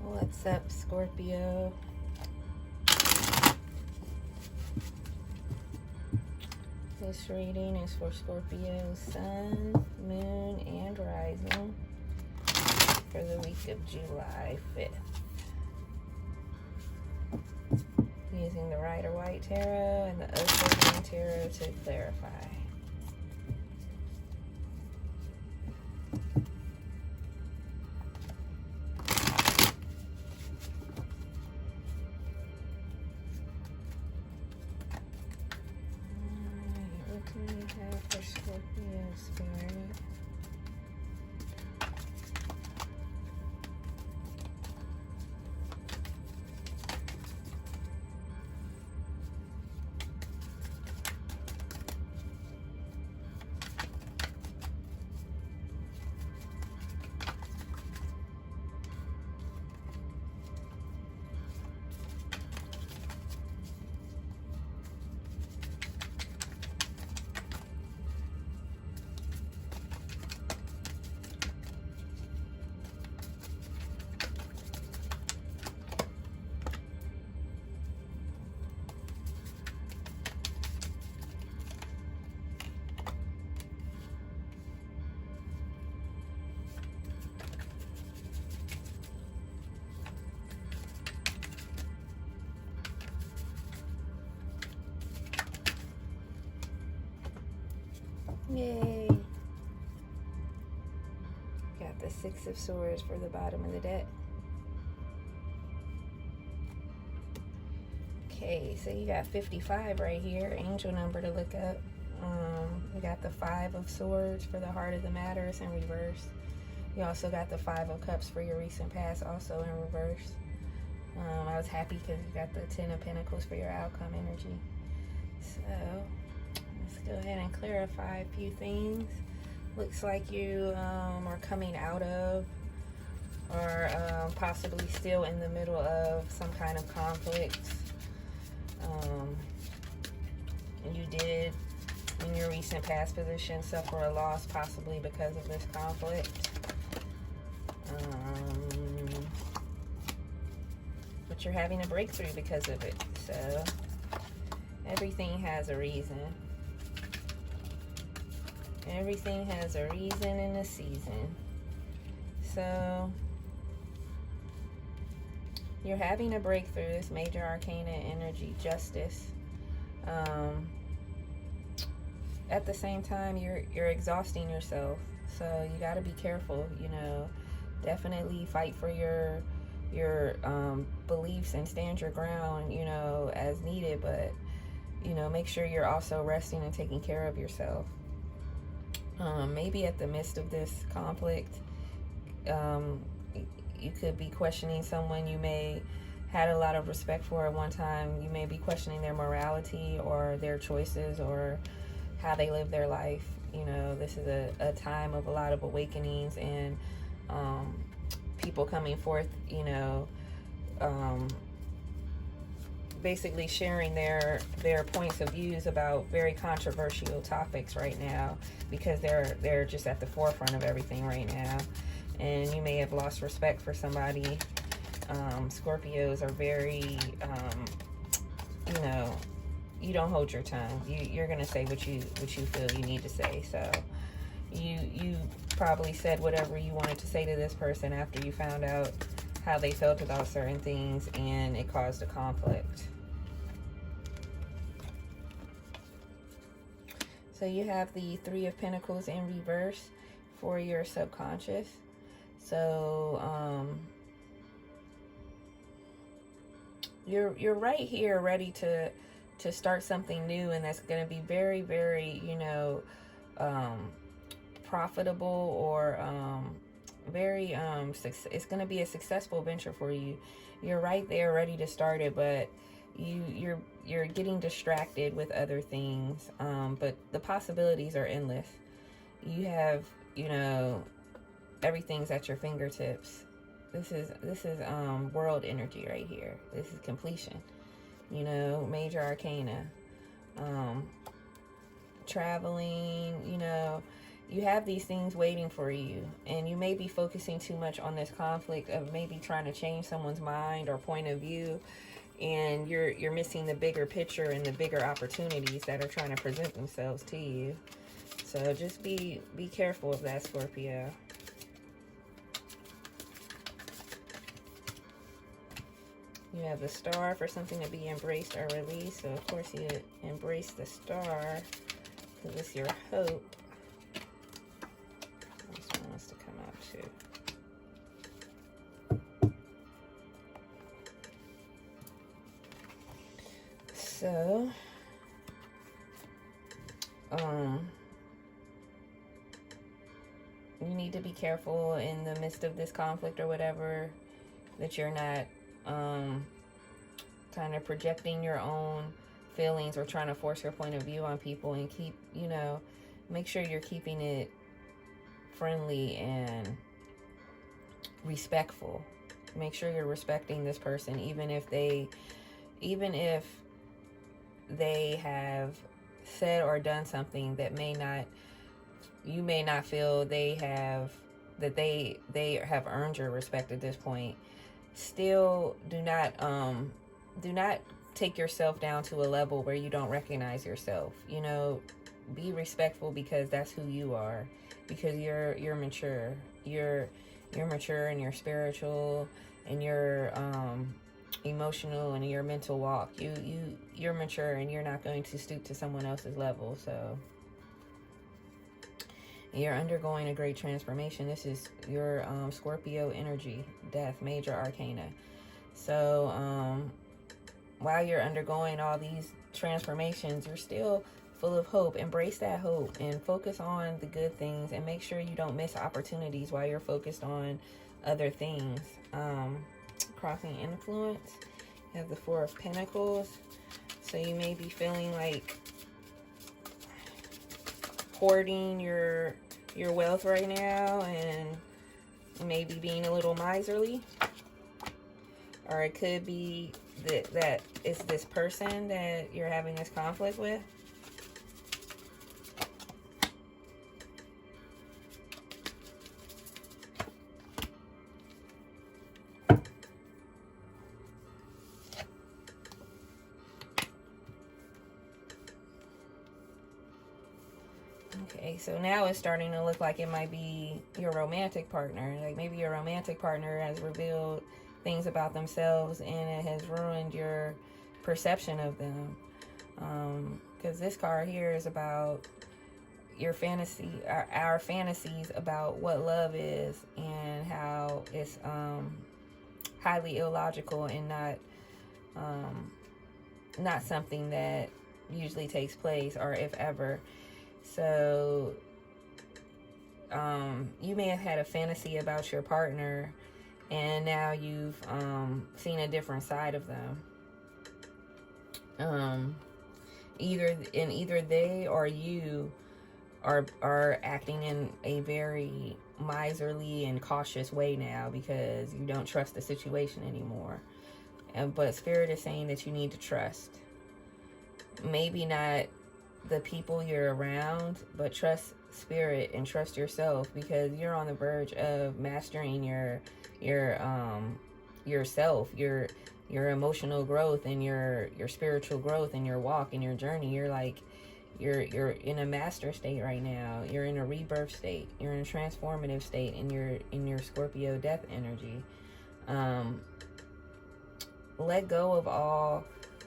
What's up, Scorpio? This reading is for Scorpio Sun, Moon, and Rising for the week of July 5th. Using the Rider White Tarot and the Ocean Tarot to clarify. What do we have for Scorpio Spirit? Yay! Got the Six of Swords for the bottom of the deck. Okay, so you got 55 right here, angel number to look up. You got the Five of Swords for the heart of the matter, it's in reverse. You also got the Five of Cups for your recent past, also in reverse. I was happy because you got the Ten of Pentacles for your outcome energy. So let's go ahead and clarify a few things. Looks like you are coming out of or possibly still in the middle of some kind of conflict. You did in your recent past position suffer a loss possibly because of this conflict. But you're having a breakthrough because of it. So everything has a reason. Everything has a reason and a season. So you're having a breakthrough. This major arcana energy, justice. At the same time, you're exhausting yourself. So you got to be careful. You know, definitely fight for your beliefs and stand your ground. You know, as needed. But you know, make sure you're also resting and taking care of yourself. Maybe at the midst of this conflict, you could be questioning someone you may had a lot of respect for at one time. You may be questioning their morality or their choices or how they live their life. You know, this is a time of a lot of awakenings and people coming forth, you know, basically sharing their points of views about very controversial topics right now, because they're just at the forefront of everything right now. And you may have lost respect for somebody. Scorpios are very you know, you don't hold your tongue. You're gonna say what you feel you need to say. So you probably said whatever you wanted to say to this person after you found out how they felt about certain things, and it caused a conflict. So you have the Three of Pentacles in reverse for your subconscious. So you're right here ready to start something new, and that's going to be very, very, you know, profitable, or very it's going to be a successful venture for you. You're right there ready to start it, but you're getting distracted with other things. But the possibilities are endless. You have, you know, everything's at your fingertips. This is world energy right here. This is completion. You know, major arcana. Traveling, you know, you have these things waiting for you, and you may be focusing too much on this conflict of maybe trying to change someone's mind or point of view, and you're missing the bigger picture and the bigger opportunities that are trying to present themselves to you. So just be careful of that, Scorpio. You have the Star for something to be embraced or released. So, of course, you embrace the Star because it's your hope. This one wants to come out, too. So, you need to be careful in the midst of this conflict or whatever, that you're not kind of projecting your own feelings or trying to force your point of view on people, and keep, make sure you're keeping it friendly and respectful. Make sure you're respecting this person, even if they have said or done something that you may not feel they have earned your respect at this point. Still, do not take yourself down to a level where you don't recognize yourself. Be respectful, because that's who you are. Because you're mature. You're mature, and you're spiritual, and you're emotional, and your mental walk. You're mature, and you're not going to stoop to someone else's level. So you're undergoing a great transformation. This is your Scorpio energy, death, major arcana. So while you're undergoing all these transformations, you're still full of hope. Embrace that hope and focus on the good things, and make sure you don't miss opportunities while you're focused on other things. Crossing influence, you have the Four of Pentacles. So you may be feeling like hoarding your wealth right now, and maybe being a little miserly. Or it could be that it's this person that you're having this conflict with. Okay, so now it's starting to look like it might be your romantic partner. Like maybe your romantic partner has revealed things about themselves, and it has ruined your perception of them. Because this card here is about your fantasy, our fantasies about what love is, and how it's highly illogical and not something that usually takes place, or if ever. So you may have had a fantasy about your partner, and now you've seen a different side of them. Either they or you are acting in a very miserly and cautious way now, because you don't trust the situation anymore. But Spirit is saying that you need to trust. Maybe not the people you're around, but trust Spirit and trust yourself, because you're on the verge of mastering yourself, your emotional growth, and your spiritual growth, and your walk and your journey. You're in a master state right now. You're in a rebirth state. You're in a transformative state, and you're in your Scorpio death energy. Let go of all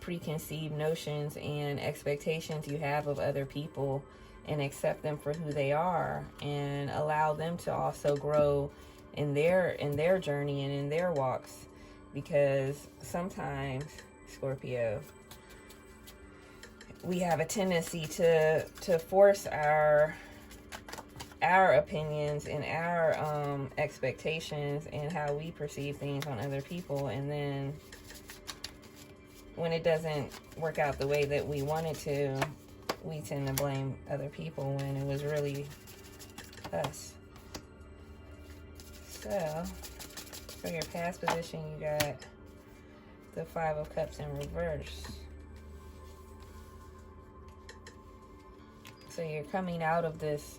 preconceived notions and expectations you have of other people, and accept them for who they are, and allow them to also grow in their journey and in their walks. Because sometimes, Scorpio, we have a tendency to force our opinions and our expectations and how we perceive things on other people, and then when it doesn't work out the way that we want it to, we tend to blame other people when it was really us. So, for your past position, you got the Five of Cups in reverse. So you're coming out of this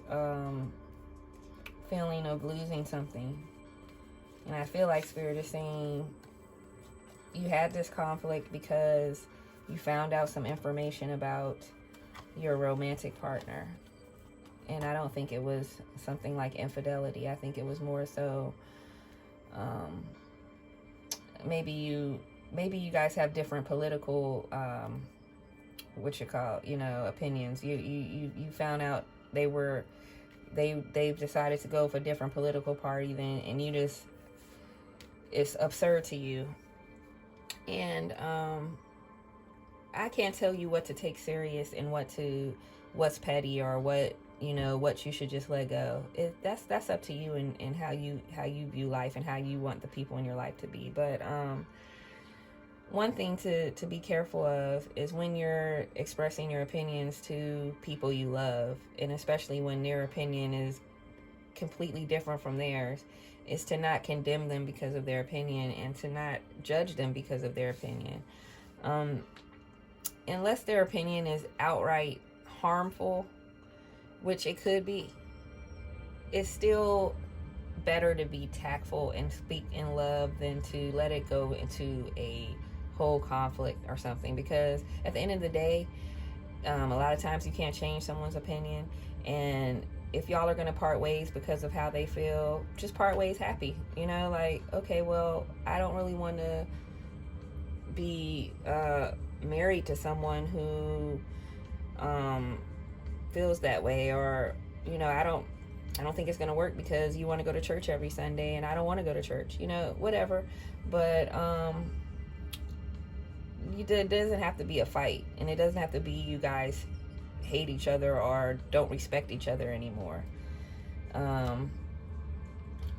feeling of losing something. And I feel like Spirit is saying you had this conflict because you found out some information about your romantic partner. And I don't think it was something like infidelity. I think it was more so maybe you guys have different political opinions. You found out they've decided to go for a different political party than, and you just, it's absurd to you. And I can't tell you what to take serious and what's petty, or what you should just let go. That's up to you, and how you view life and how you want the people in your life to be. But one thing to be careful of is when you're expressing your opinions to people you love, and especially when their opinion is completely different from theirs, is to not condemn them because of their opinion, and to not judge them because of their opinion. Unless their opinion is outright harmful, which it could be, it's still better to be tactful and speak in love than to let it go into a whole conflict or something. Because at the end of the day, a lot of times you can't change someone's opinion, and if y'all are going to part ways because of how they feel, just part ways happy. Like, okay, well, I don't really want to be married to someone who feels that way, or I don't think it's going to work because you want to go to church every Sunday and I don't want to go to church, whatever. But it doesn't have to be a fight, and it doesn't have to be you guys hate each other or don't respect each other anymore.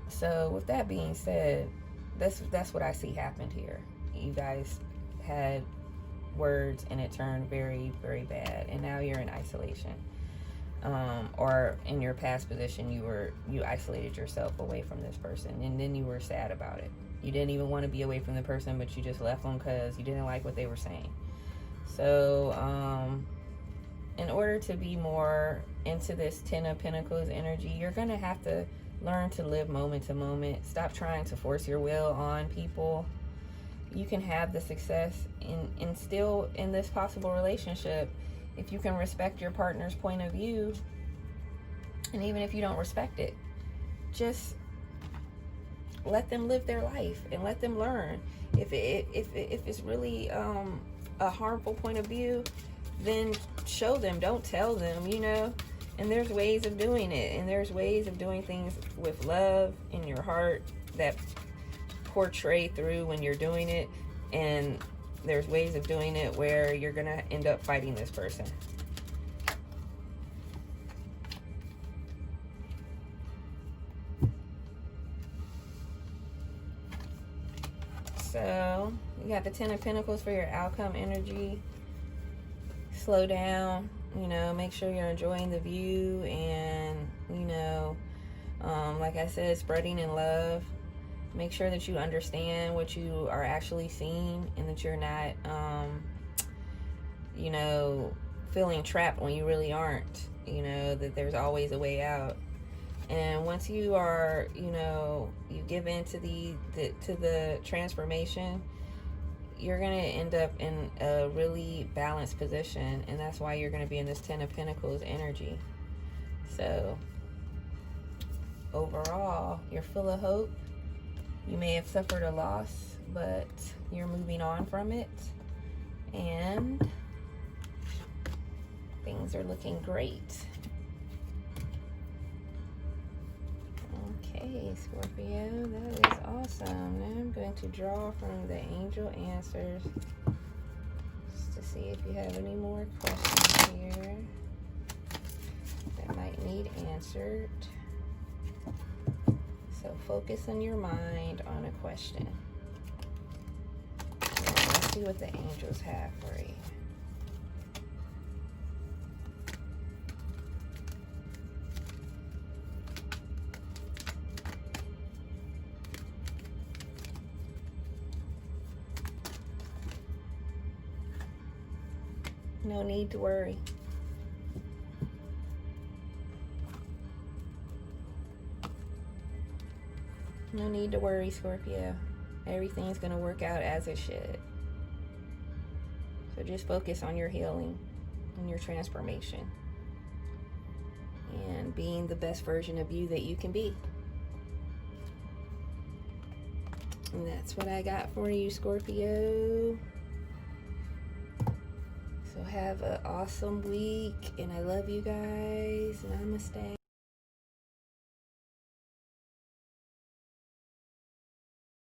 So with that being said, that's what I see happened here. You guys had words and it turned very, very bad, and now you're in isolation. Or in your past position, you isolated yourself away from this person, and then you were sad about it. You didn't even want to be away from the person, but you just left them because you didn't like what they were saying. So in order to be more into this Ten of Pentacles energy, you're going to have to learn to live moment to moment. Stop trying to force your will on people. You can have the success and still in this possible relationship if you can respect your partner's point of view. And even if you don't respect it, just let them live their life and let them learn. If it's really a harmful point of view, then show them, don't tell them, and there's ways of doing it, and there's ways of doing things with love in your heart that portray through when you're doing it, and there's ways of doing it where you're gonna end up fighting this person. So you got the Ten of Pentacles for your outcome energy. Slow down, make sure you're enjoying the view, and like I said, spreading in love. Make sure that you understand what you are actually seeing, and that you're not feeling trapped when you really aren't. That there's always a way out. And once you are, you give in to the transformation, you're going to end up in a really balanced position, and that's why you're going to be in this Ten of Pentacles energy. So overall, you're full of hope. You may have suffered a loss, but you're moving on from it, and things are looking great. Okay, Scorpio, that is awesome. Now I'm going to draw from the angel answers just to see if you have any more questions here that might need answered. So focus in your mind on a question. And let's see what the angels have for you. No need to worry. No need to worry, Scorpio. Everything's going to work out as it should. So just focus on your healing and your transformation. And being the best version of you that you can be. And that's what I got for you, Scorpio. So have an awesome week. And I love you guys. Namaste.